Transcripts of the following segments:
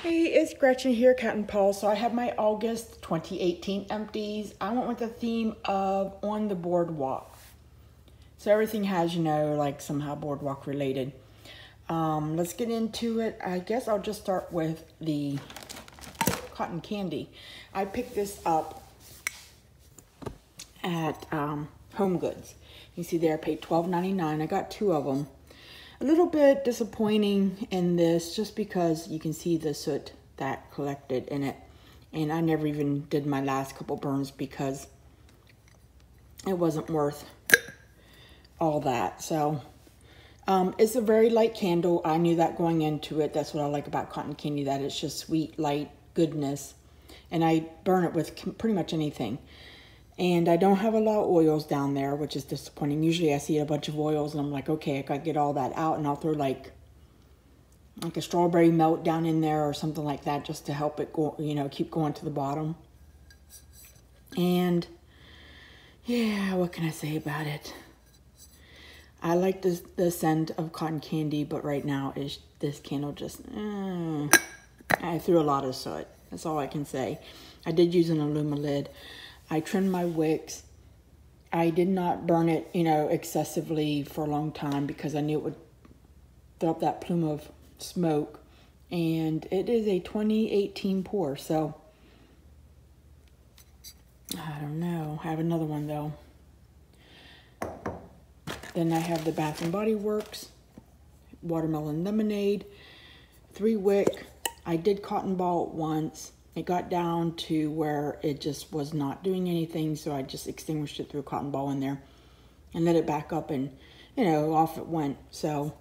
Hey, it's Gretchen here, Catnpaws. So I have my August 2018 empties. I went with the theme of On the Boardwalk. So everything has, like somehow boardwalk related. Let's get into it. I guess I'll just start with the cotton candy. I picked this up at Home Goods. You see there, I paid $12.99. I got 2 of them. A little bit disappointing in this just because you can see the soot that collected in it. And I never even did my last couple burns because it wasn't worth all that. So it's a very light candle. I knew that going into it. That's what I like about cotton candy, that it's just sweet, light goodness. And I burn it with pretty much anything. And I don't have a lot of oils down there, which is disappointing. Usually I see a bunch of oils and I'm like, okay, I gotta get all that out, and I'll throw like a strawberry melt down in there or something like that just to help it go, keep going to the bottom. And yeah, what can I say about it? I like the scent of cotton candy, but right now this candle just, I threw a lot of soot. That's all I can say. I did use an aluminum lid. I trimmed my wicks. I did not burn it, excessively for a long time because I knew it would throw up that plume of smoke. And it is a 2018 pour, so I don't know. I have another one though. Then I have the Bath and Body Works Watermelon Lemonade 3-wick. I did cotton ball it once. It got down to where it just was not doing anything, so I just extinguished it through a cotton ball in there and let it back up, and off it went. So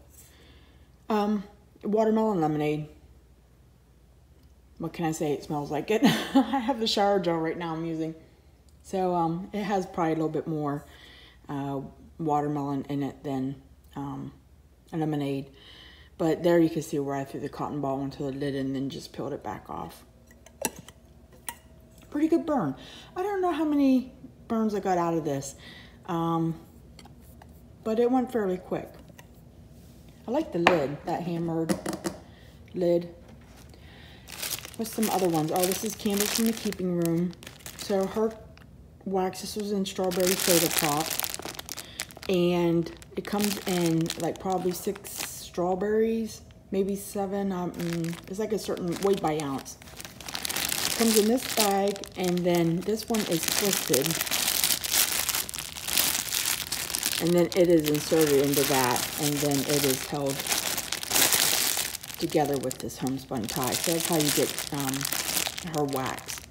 watermelon lemonade, what can I say? It smells like it. I have the shower gel right now I'm using, so it has probably a little bit more watermelon in it than a lemonade, but there you can see where I threw the cotton ball into the lid and then just peeled it back off. Pretty good burn. I don't know how many burns I got out of this, but it went fairly quick. I like the lid, that hammered lid. What's some other ones? Oh, this is Candles from the Keeping Room. So her wax, this was in strawberry soda pop, and it comes in like probably 6 strawberries, maybe 7. It's like a certain weight by ounce. Comes in this bag, and then this one is twisted, and then it is inserted into that, and then it is held together with this homespun tie. So that's how you get her wax.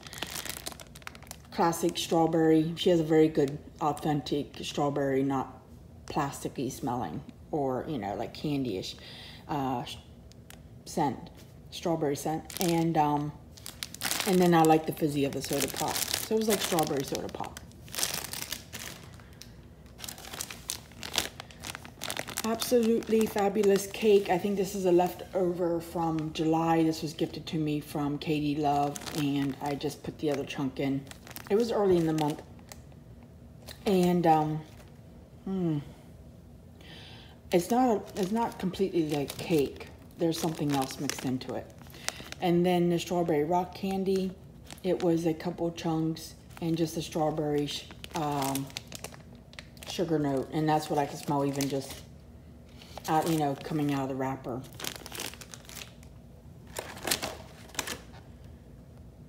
Classic strawberry. She has a very good authentic strawberry, not plasticky smelling or like candy-ish scent, strawberry scent. And then I like the fizzy of the soda pop. So it was like strawberry soda pop. Absolutely fabulous cake. I think this is a leftover from July. This was gifted to me from Katie Love, and I just put the other chunk in. It was early in the month. And it's not completely like cake. There's something else mixed into it. And then the strawberry rock candy, it was a couple chunks and just a strawberry sugar note. And that's what I can smell even just out, coming out of the wrapper.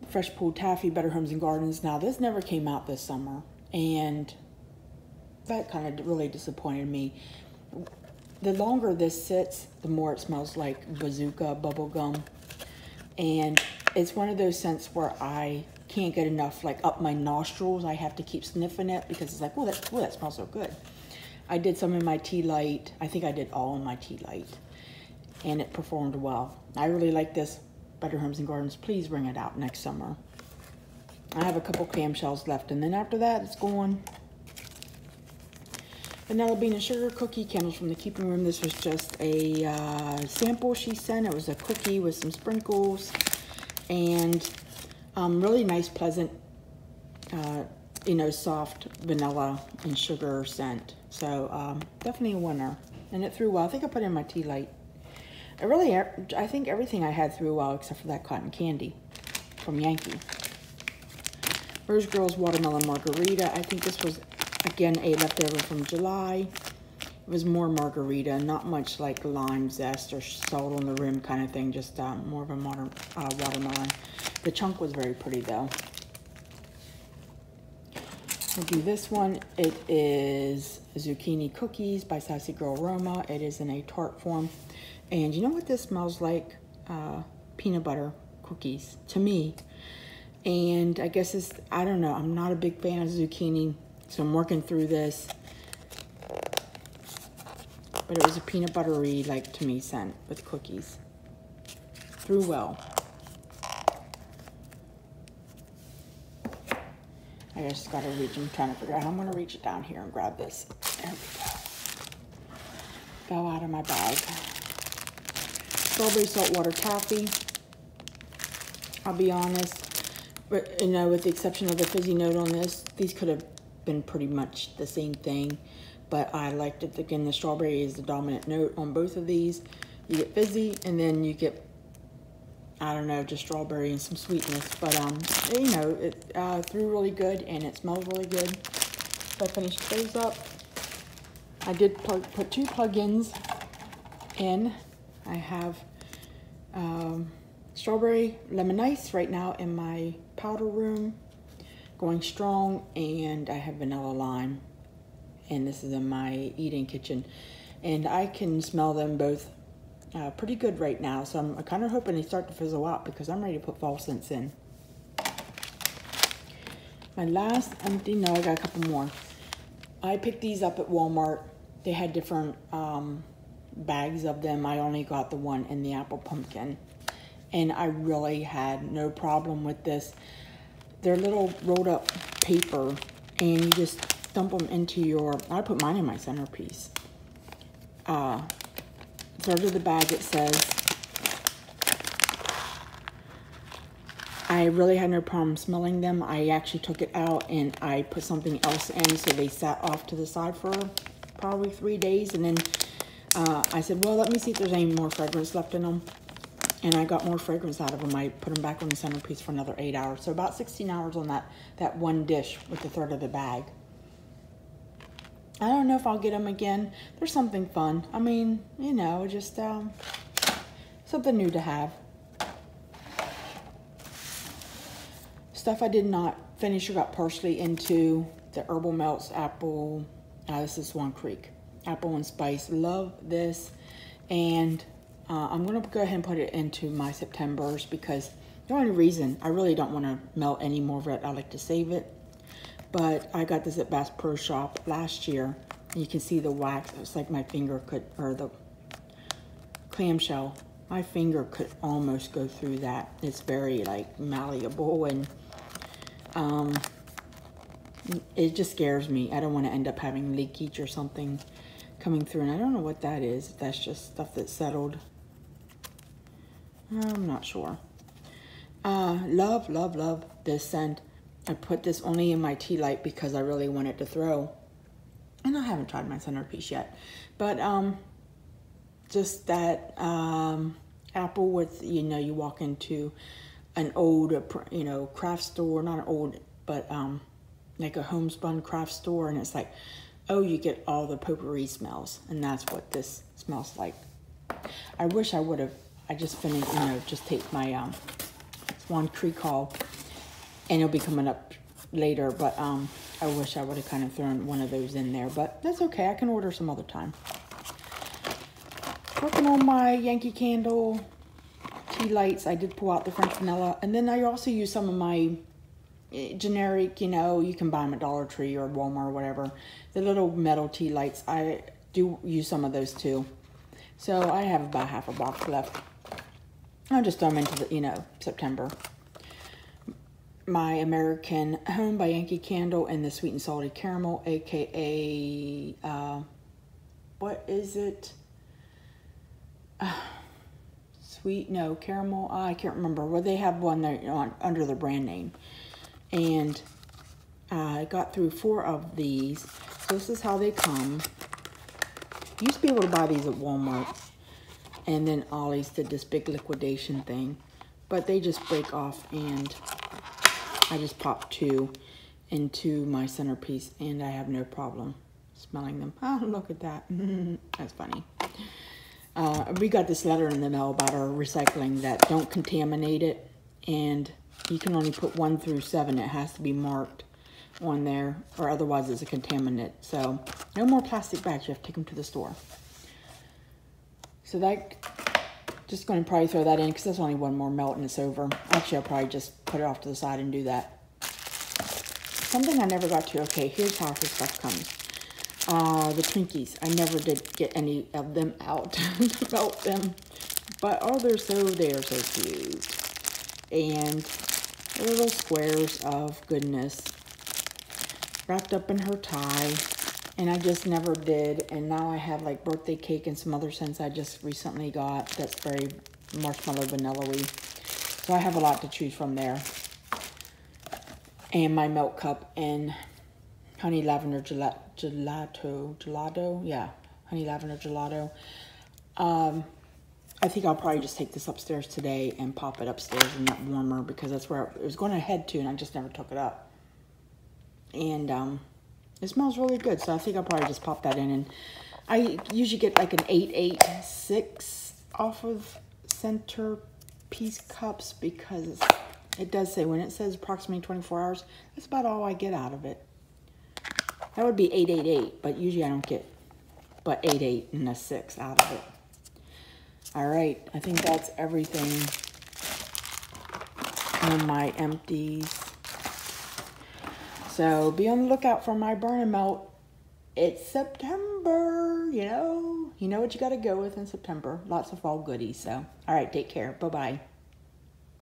Fresh Pulled Taffy, Better Homes and Gardens. Now, this never came out this summer, and that kind of really disappointed me. The longer this sits, the more it smells like Bazooka bubblegum. And it's one of those scents where I can't get enough, like up my nostrils. I have to keep sniffing it because it's like, oh, that smells so good. I did some in my tea light. I think I did all in my tea light, and it performed well. I really like this. Better Homes and Gardens, please bring it out next summer. I have a couple clamshells left, and then after that, it's gone. Vanilla Bean and Sugar Cookie, Candles from the Keeping Room. This was just a sample she sent. It was a cookie with some sprinkles and really nice, pleasant, soft vanilla and sugar scent. So definitely a winner. And it threw well. I think I put it in my tea light. I think everything I had through well except for that cotton candy from Yankee. Rose Girls Watermelon Margarita. I think this was, again, a leftover from July. It was more margarita, not much like lime zest or salt on the rim kind of thing, just more of a watermelon. The chunk was very pretty though. We'll do this one. It is Zucchini Cookies by Sassy Girl Roma. It is in a tart form. And you know what this smells like? Peanut butter cookies to me. And I guess it's, I don't know, I'm not a big fan of zucchini, so I'm working through this. But it was a peanut buttery, like, to me, scent with cookies. Through well. I just gotta reach, I'm trying to figure out how I'm gonna reach it down here and grab this. There we go. Fell out of my bag. Strawberry saltwater taffy. I'll be honest, but, you know, with the exception of the fizzy note on this, these could have been pretty much the same thing. But I liked it. Again, the strawberry is the dominant note on both of these. You get fizzy, and then you get, I don't know, just strawberry and some sweetness. But, you know, it threw really good, and it smells really good. So I finished those up. I did put 2 plugins in. I have strawberry lemon ice right now in my powder room, going strong, and I have vanilla lime. And this is in my eating kitchen, and I can smell them both pretty good right now, so I'm kind of hoping they start to fizzle out because I'm ready to put fall scents in. My last empty, no, I got a couple more. I picked these up at Walmart. They had different bags of them. I only got the one in the apple pumpkin, and I really had no problem with this. They're little rolled up paper, and you just dump them into your, I put mine in my centerpiece. Third of the bag, it says, I really had no problem smelling them. I actually took it out and I put something else in, so they sat off to the side for probably 3 days, and then I said, well, let me see if there's any more fragrance left in them. And I got more fragrance out of them. I put them back on the centerpiece for another 8 hours. So about 16 hours on that one dish with the third of the bag. I don't know if I'll get them again. There's something fun. I mean, you know, just something new to have. Stuff I did not finish or got partially into. The Herbal Melts Apple. This is Swan Creek. Apple and Spice. Love this. And I'm going to go ahead and put it into my Septembers because the only reason I really don't want to melt any more of it. I like to save it. But I got this at Bass Pro Shop last year. You can see the wax. It's like my finger could, or the clamshell. My finger could almost go through that. It's very like malleable, and it just scares me. I don't want to end up having leakage or something coming through. And I don't know what that is. That's just stuff that's settled. I'm not sure. Love, love, love this scent. I put this only in my tea light because I really wanted to throw. And I haven't tried my centerpiece yet. But just that apple with, you know, you walk into an old, you know, craft store, not an old, but like a homespun craft store. And it's like, oh, you get all the potpourri smells. And that's what this smells like. I wish I would have, I just finished, you know, just take my Swan Creek haul. And it'll be coming up later, but I wish I would have kind of thrown one of those in there, but that's okay. I can order some other time. Working on my Yankee Candle tea lights. I did pull out the French vanilla, and then I also use some of my generic, you know, you can buy them at Dollar Tree or Walmart or whatever. The little metal tea lights, I do use some of those too. So I have about half a box left. I'll just throw them into the, you know, September. My American Home by Yankee Candle and the Sweet and Salty Caramel, aka, what is it? Sweet, no, caramel, I can't remember. Well, they have one there under the brand name. And I got through 4 of these. So this is how they come. You used to be able to buy these at Walmart. And then Ollie's did this big liquidation thing. But they just break off, and I just popped 2 into my centerpiece, and I have no problem smelling them. Oh, look at that. That's funny. We got this letter in the mail about our recycling that don't contaminate it, and you can only put 1 through 7. It has to be marked on there, or otherwise it's a contaminant. So no more plastic bags. You have to take them to the store. So that, just going to probably throw that in because there's only 1 more melt and it's over. Actually, I'll probably just put it off to the side and do that. Something I never got to. Okay, here's how her stuff comes. The Twinkies. I never did get any of them out to melt them. But oh, they are so cute. And they're little squares of goodness wrapped up in her tie. And I just never did. And now I have like birthday cake and some other scents I just recently got that's very marshmallow vanilla-y. So I have a lot to choose from there. And my milk cup and honey lavender gelato. Yeah, honey lavender gelato. I think I'll probably just take this upstairs today and pop it upstairs in that warmer because that's where it was going to head to, and I just never took it up. And it smells really good, so I think I'll probably just pop that in. And I usually get like an 886 off of centerpiece cups because it does say, when it says approximately 24 hours, that's about all I get out of it. That would be 888, but usually I don't get but 88 and a 6 out of it. All right, I think that's everything in my empties. So be on the lookout for my burn and melt. It's September, you know what you got to go with in September. Lots of fall goodies. So, all right, take care. Bye-bye.